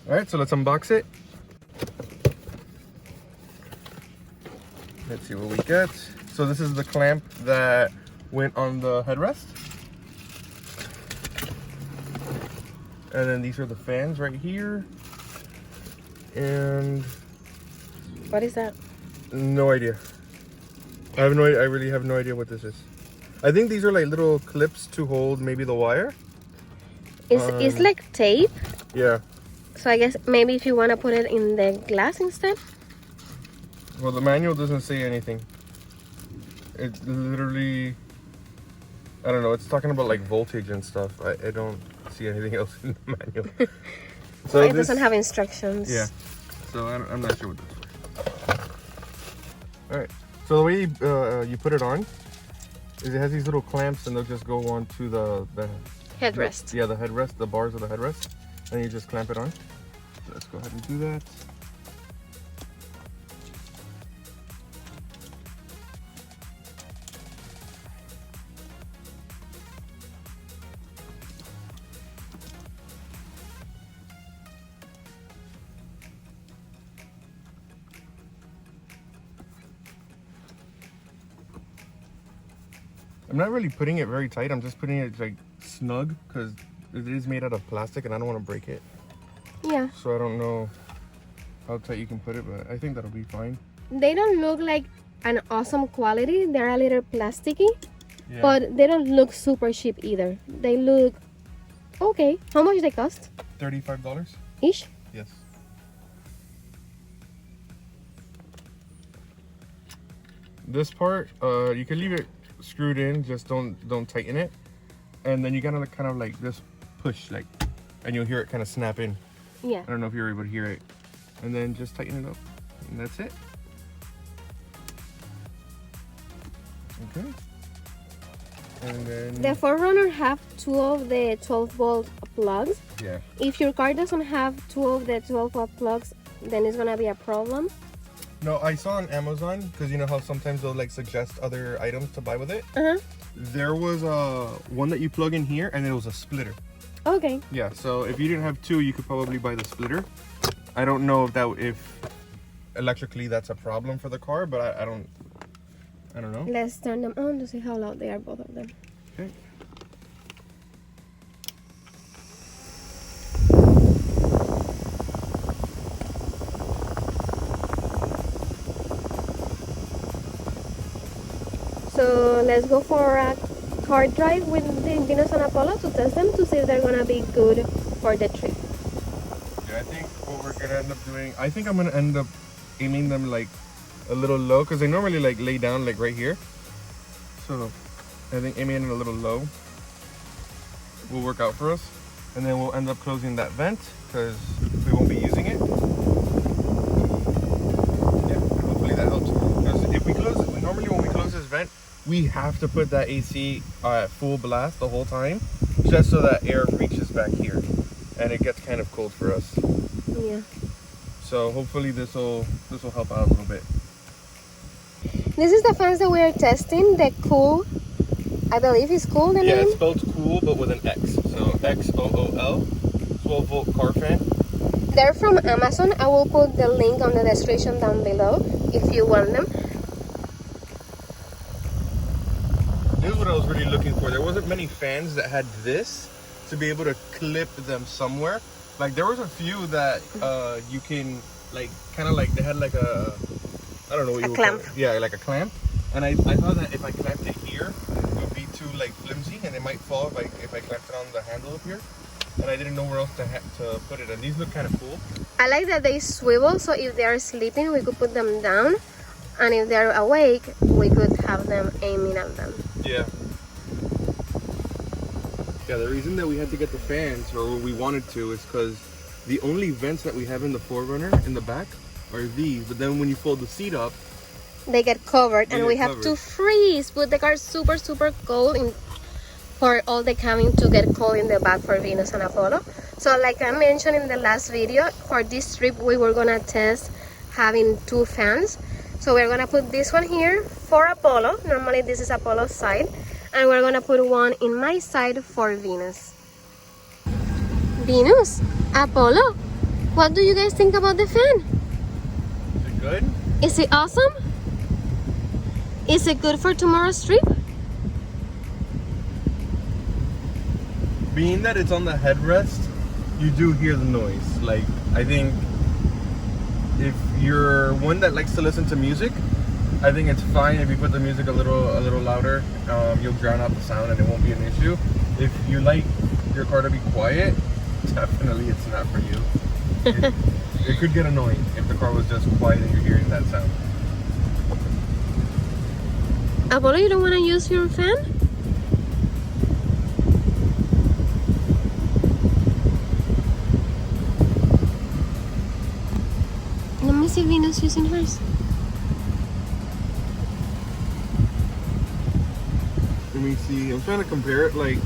All right, so let's unbox it. Let's see what we get. So this is the clamp that went on the headrest. And then these are the fans right here. And what is that? No idea. I have no idea. I really have no idea what this is. I think these are like little clips to hold maybe the wire. It's like tape. Yeah. So I guess maybe if you want to put it in the glass instead. Well, the manual doesn't say anything. It's literally, I don't know. It's talking about like voltage and stuff. I don't see anything else in the manual. So it doesn't have instructions. Yeah. So I'm not sure what that's for. All right. So the way you put it on is it has these little clamps, and they'll just go on to the headrest. Yeah, the headrest, the bars of the headrest, and you just clamp it on. So let's go ahead and do that. I'm not really putting it very tight. I'm just putting it like snug because it is made out of plastic and I don't want to break it. Yeah. So I don't know how tight you can put it, but I think that'll be fine. They don't look like an awesome quality. They're a little plasticky, yeah. But they don't look super cheap either. They look okay. How much they cost? $35 each? Yes. This part, you can leave it screwed in, just don't tighten it, and then you gotta kind of like this push, like, and you'll hear it kind of snap in. Yeah. I don't know if you're able to hear it, and then just tighten it up, and that's it. Okay. And then the 4Runner have 2 of the 12-volt plugs. Yeah. If your car doesn't have 2 of the 12-volt plugs, then it's gonna be a problem. No, I saw on Amazon, because you know how sometimes they'll like suggest other items to buy with it. There was one that you plug in here, and it was a splitter. Okay. Yeah, so if you didn't have 2, you could probably buy the splitter. I don't know if electrically that's a problem for the car, but I don't know. Let's turn them on to see how loud they are, both of them. Okay. So let's go for a car drive with the Venus and Apollo to test them to see if they're gonna be good for the trip. Yeah, I think what we're gonna end up doing, I think I'm gonna end up aiming them like a little low, because they normally like lay down like right here. So I think aiming it a little low will work out for us, and then we'll end up closing that vent because we won't be using it. Yeah, hopefully that helps. Because if we close it, normally when we close this vent, we have to put that AC at full blast the whole time, just so that air reaches back here, and it gets kind of cold for us. Yeah. So hopefully this will help out a little bit. This is the fans that we are testing. The Xool, I believe it's Xool the name. Yeah, it's spelled cool, but with an X. So XOOL, 12-volt car fan. They're from Amazon. I will put the link on the description down below if you want them. This is what I was really looking for. There wasn't many fans that had this to be able to clip them somewhere. Like there was a few that you can like kind of like they had like a, I don't know what you would call it. Yeah, like a clamp. And I thought that if I clamped it here, it would be too like flimsy and it might fall if I clamped it on the handle up here. And I didn't know where else to put it. And these look kind of cool. I like that they swivel, so if they are sleeping, we could put them down. And if they're awake, we could have them aiming at them. Yeah. Yeah, the reason that we had to get the fans, or we wanted to, is because the only vents that we have in the 4Runner in the back are these. But then when you fold the seat up, they get covered, and we have to freeze. Put the car super cold for all the cabin to get cold in the back for Venus and Apollo. So like I mentioned in the last video, for this trip we were gonna test having 2 fans. So we're gonna put this one here for Apollo. Normally this is Apollo's side. And we're gonna put one in my side for Venus. Venus, Apollo, What do you guys think about the fan? Is it good? Is it awesome? Is it good for tomorrow's trip? Being that it's on the headrest, you do hear the noise. Like, I think if you're one that likes to listen to music, I think it's fine if you put the music a little louder. You'll drown out the sound and it won't be an issue. If you like your car to be quiet, definitely it's not for you. It could get annoying if the car was just quiet and you're hearing that sound. Apollo, you don't want to use your fan? Let me see if Venus using hers. Let me see. I'm trying to compare it. Like,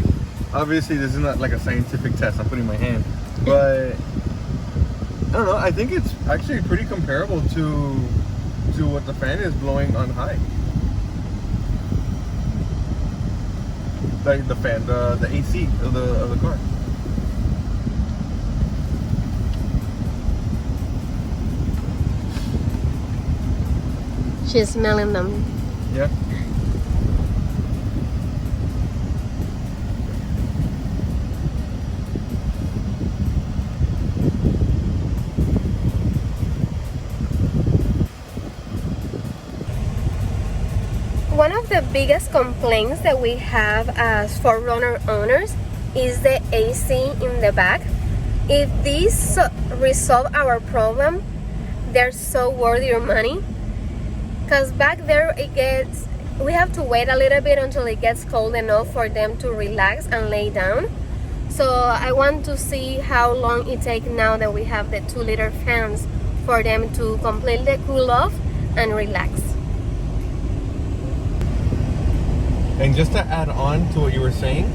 obviously this is not like a scientific test. I'm putting my hand, but I don't know. I think it's actually pretty comparable to what the fan is blowing on high. Like the fan, the AC of the car. She's smelling them. Yeah. One of the biggest complaints that we have as 4Runner owners is the AC in the back. If these resolve our problem, they're so worth your money. Because back there we have to wait a little bit until it gets cold enough for them to relax and lay down. So I want to see how long it takes now that we have the 2-liter fans for them to completely cool off and relax. And just to add on to what you were saying,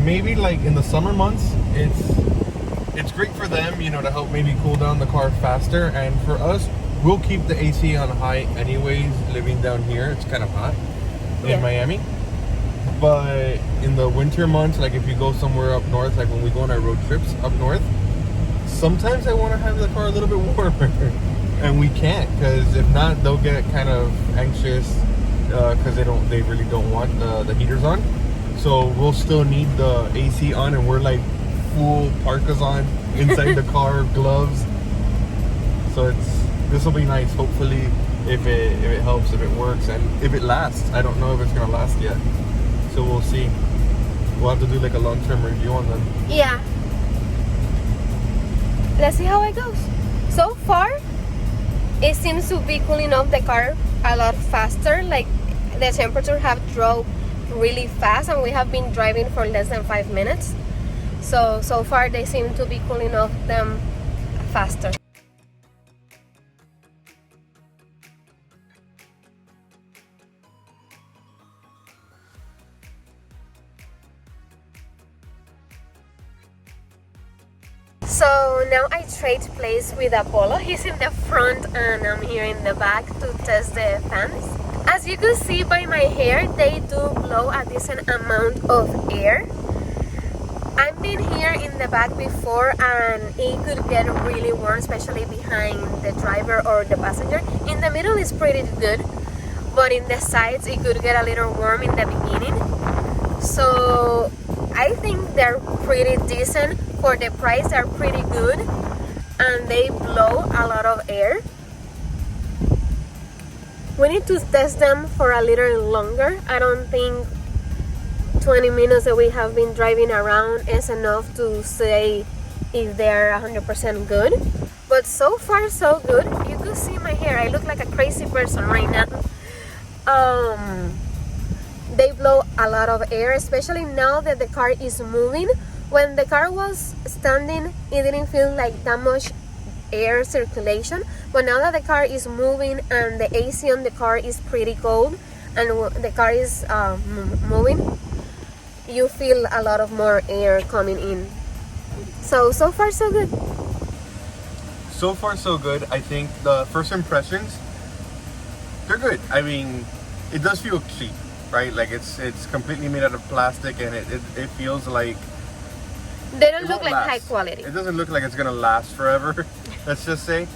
maybe like in the summer months, it's great for them, you know, to help maybe cool down the car faster. And for us, we'll keep the AC on high anyways. Living down here, it's kind of hot in Miami. But in the winter months, like if you go somewhere up north, like when we go on our road trips up north, sometimes I want to have the car a little bit warmer, and we can't, because if not, they'll get kind of anxious. Because they really don't want the heaters on, so we'll still need the AC on, and we're like full parkas on inside the car, gloves. So this will be nice. Hopefully, if it helps, if it works, and if it lasts. I don't know if it's gonna last yet, so we'll see. We'll have to do like a long-term review on them. Yeah. Let's see how it goes. So far, it seems to be cooling off the car a lot faster. Like the temperature have dropped really fast, and we have been driving for less than 5 minutes. So far they seem to be cooling off them faster. So now I trade place with Apollo. He's in the front and I'm here in the back to test the fans. As you can see by my hair, they do blow a decent amount of air. I've been here in the back before and it could get really warm, especially behind the driver or the passenger. In the middle is pretty good, but in the sides it could get a little warm in the beginning. So I think they're pretty decent. For the price, they're pretty good and they blow a lot of air. We need to test them for a little longer. I don't think 20 minutes that we have been driving around is enough to say if they're 100% good. But so far so good. You can see my hair. I look like a crazy person right now. They blow a lot of air, especially now that the car is moving. When the car was standing, it didn't feel like that much air circulation, but now that the car is moving and the AC on the car is pretty cold and the car is moving, you feel a lot of more air coming in. So far so good. So far so good. I think the first impressions, they're good. I mean, it does feel cheap, right? Like it's completely made out of plastic, and it feels like They don't it look won't like high last. quality. It doesn't look like it's gonna last forever. Let's just say.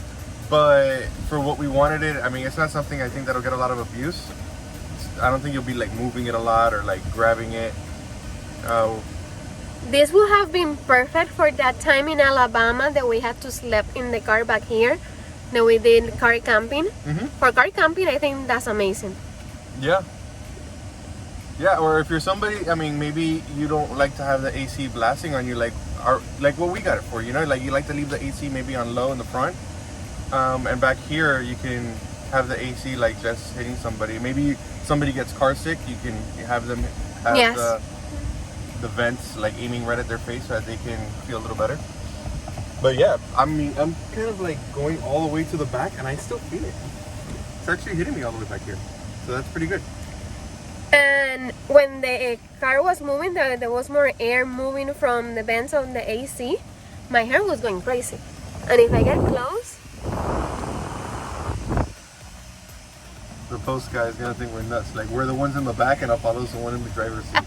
But for what we wanted it, I mean, it's not something I think that'll get a lot of abuse. I don't think you'll be like moving it a lot or like grabbing it. This would have been perfect for that time in Alabama that we had to sleep in the car back here. That we did car camping. For car camping, I think that's amazing. Yeah. Yeah, or if you're somebody, I mean, maybe you don't like to have the AC blasting on you, like what we got it for, you know, like you like to leave the AC maybe on low in the front, and back here you can have the AC like just hitting somebody. Maybe somebody gets car sick, you can have them have the vents like aiming right at their face so that they can feel a little better. But yeah, I mean, I'm kind of like going all the way to the back and I still feel it. It's actually hitting me all the way back here, so that's pretty good. And when the car was moving, there was more air moving from the vents of the AC. My hair was going crazy. And if I get close, the post guy is gonna think we're nuts. Like we're the ones in the back and Apollo's the one in the driver's seat.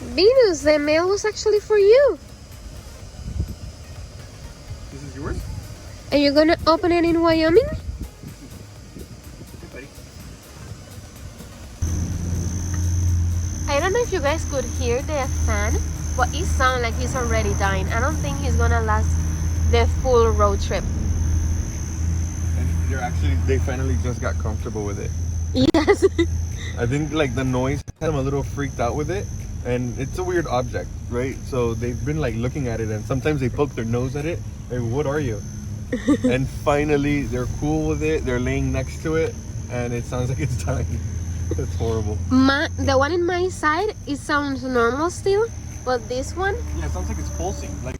Venus, the mail was actually for you. This is yours? Are you gonna open it in Wyoming? I don't know if you guys could hear the fan, but it sounds like he's already dying. I don't think he's gonna last the full road trip. And they finally just got comfortable with it. Yes. I think like the noise had them a little freaked out with it, and it's a weird object, right? So they've been like looking at it, and sometimes they poke their nose at it. Like, what are you? And finally, they're cool with it. They're laying next to it, and it sounds like it's dying. That's horrible. The one in my side, it sounds normal still, but this one, yeah, it sounds like it's pulsing. Like.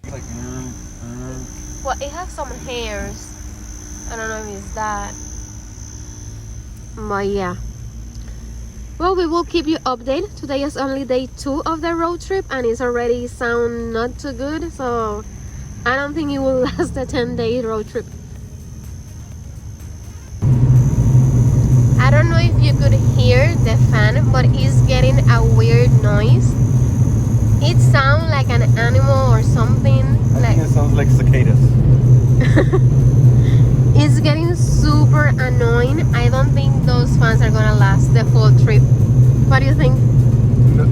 well, it has some hairs. I don't know if it's that. But yeah. Well, we will keep you updated. Today is only day 2 of the road trip and it's already sound not too good. So I don't think it will last the 10-day road trip. I don't know if you could hear the fan, but it's getting a weird noise. It sounds like an animal or something. I think it sounds like cicadas. It's getting super annoying. I don't think those fans are gonna last the whole trip. What do you think?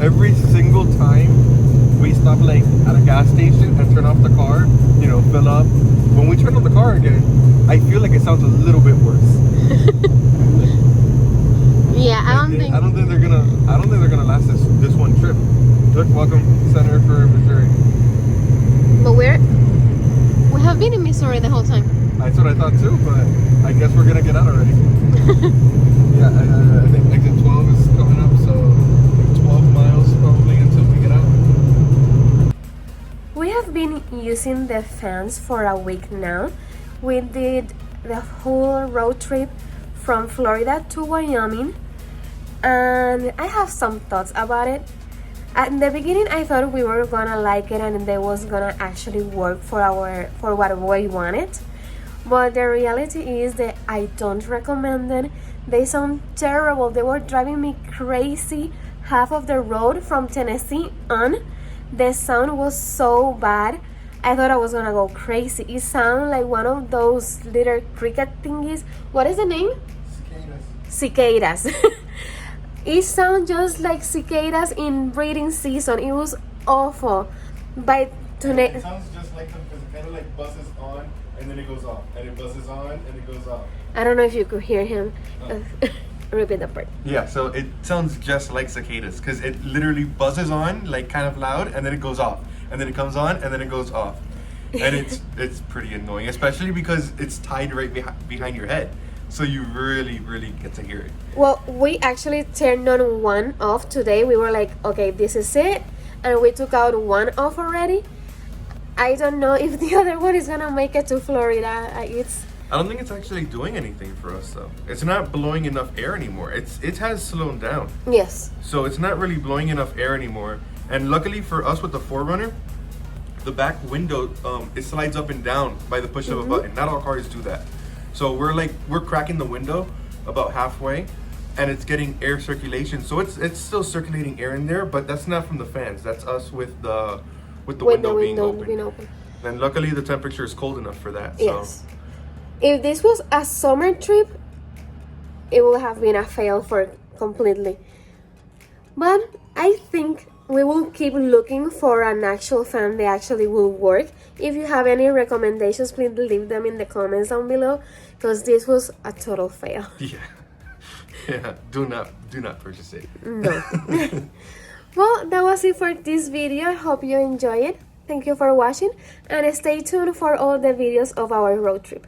Every single time we stop like at a gas station and turn off the car, you know, fill up. When we turn on the car again, I feel like it sounds a little bit worse. Yeah, I don't think they're gonna last this one trip. Look, welcome Center for Missouri. But we have been in Missouri the whole time. That's what I thought too, but I guess we're gonna get out already. Yeah, I think exit 12 is coming up, so 12 miles probably until we get out. We have been using the fans for a week now. We did the whole road trip from Florida to Wyoming, and I have some thoughts about it. At the beginning, I thought we were gonna like it and they was gonna actually work for what we wanted. But the reality is that I don't recommend them. They sound terrible. They were driving me crazy half of the road from Tennessee on. The sound was so bad. I thought I was gonna go crazy. It sounded like one of those little cricket thingies. What is the name? Cicadas. It sounds just like cicadas in breeding season. It was awful. It sounds just like them because it kind of like buzzes on and then it goes off, and it buzzes on and it goes off. I don't know if you could hear him. Oh. Repeat the part. Yeah, so it sounds just like cicadas because it literally buzzes on like kind of loud and then it goes off, and then it comes on and then it goes off, and it's pretty annoying, especially because it's tied right behind your head. So you really get to hear it. Well, we actually turned on one off today. We were like, okay, this is it. And we took out one off already. I don't know if the other one is gonna make it to Florida. I don't think it's actually doing anything for us though. It's not blowing enough air anymore. It has slowed down. Yes. So it's not really blowing enough air anymore. And luckily for us with the 4Runner, the back window, it slides up and down by the push of a button. Not all cars do that. So we're cracking the window about halfway, and it's getting air circulation. So it's still circulating air in there, but that's not from the fans. That's us with the window being open. And luckily the temperature is cold enough for that. Yes. So. If this was a summer trip, it would have been a fail for completely. But I think we will keep looking for an actual fan that actually will work. If you have any recommendations, please leave them in the comments down below, because this was a total fail. Yeah, do not purchase it. No. Well, that was it for this video. I hope you enjoyed it. Thank you for watching, and stay tuned for all the videos of our road trip.